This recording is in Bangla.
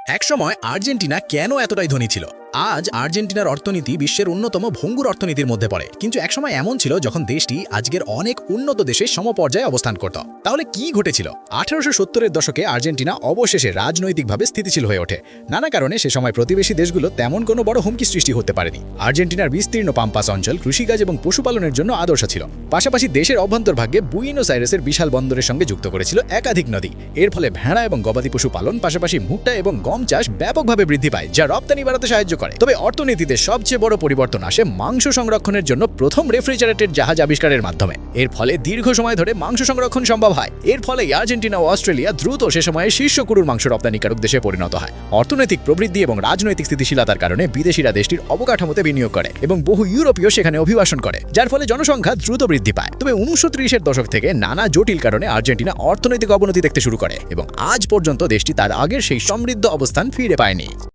একসময় আর্জেন্টিনা কেন এতটাই ধনী ছিল? আজ আর্জেন্টিনার অর্থনীতি বিশ্বের অন্যতম ভঙ্গুর অর্থনীতির মধ্যে পড়ে, কিন্তু একসময় এমন ছিল যখন দেশটি আজকের অনেক উন্নত দেশের সমপর্যায়ে অবস্থান করত। তাহলে কি ঘটেছিল? 1870-এর দশকে আর্জেন্টিনা অবশেষে রাজনৈতিকভাবে স্থিতিশীল হয়ে ওঠে। নানা কারণে সে সময় প্রতিবেশী দেশগুলো তেমন কোনো বড় হুমকি সৃষ্টি হতে পারেনি। আর্জেন্টিনার বিস্তীর্ণ পাম্পাস অঞ্চল কৃষিকাজ এবং পশুপালনের জন্য আদর্শ ছিল। পাশাপাশি দেশের অভ্যন্তরভাগে বুয়েনোস আইরেসের বিশাল বন্দরের সঙ্গে যুক্ত করেছিল একাধিক নদী। এর ফলে ভেড়া এবং গবাদি পশু পালন, পাশাপাশি ভুট্টা এবং গম চাষ ব্যাপকভাবে বৃদ্ধি পায়, যা রপ্তানি বাড়াতে সাহায্য করে। তবে অর্থনীতিতে সবচেয়ে বড় পরিবর্তন আসে মাংস সংরক্ষণের জন্য প্রথম রেফ্রিজারেটেড জাহাজ আবিষ্কারের মাধ্যমে। এর ফলে দীর্ঘ সময় ধরে মাংস সংরক্ষণ সম্ভব হয়। এর ফলে আর্জেন্টিনা ও অস্ট্রেলিয়া দ্রুত সে সময়ে শীর্ষ কুরুর মাংস রপ্তানিকারক দেশে পরিণত হয়। অর্থনৈতিক প্রবৃদ্ধি এবং রাজনৈতিক স্থিতিশীলতার কারণে বিদেশিরা দেশটির অবকাঠামোতে বিনিয়োগ করে এবং বহু ইউরোপীয় সেখানে অভিবাসন করে, যার ফলে জনসংখ্যা দ্রুত বৃদ্ধি পায়। তবে 1930-এর দশক থেকে নানা জটিল কারণে আর্জেন্টিনা অর্থনৈতিক অবনতি দেখতে শুরু করে এবং আজ পর্যন্ত দেশটি তার আগের সেই সমৃদ্ধ অবস্থান ফিরে পায়নি।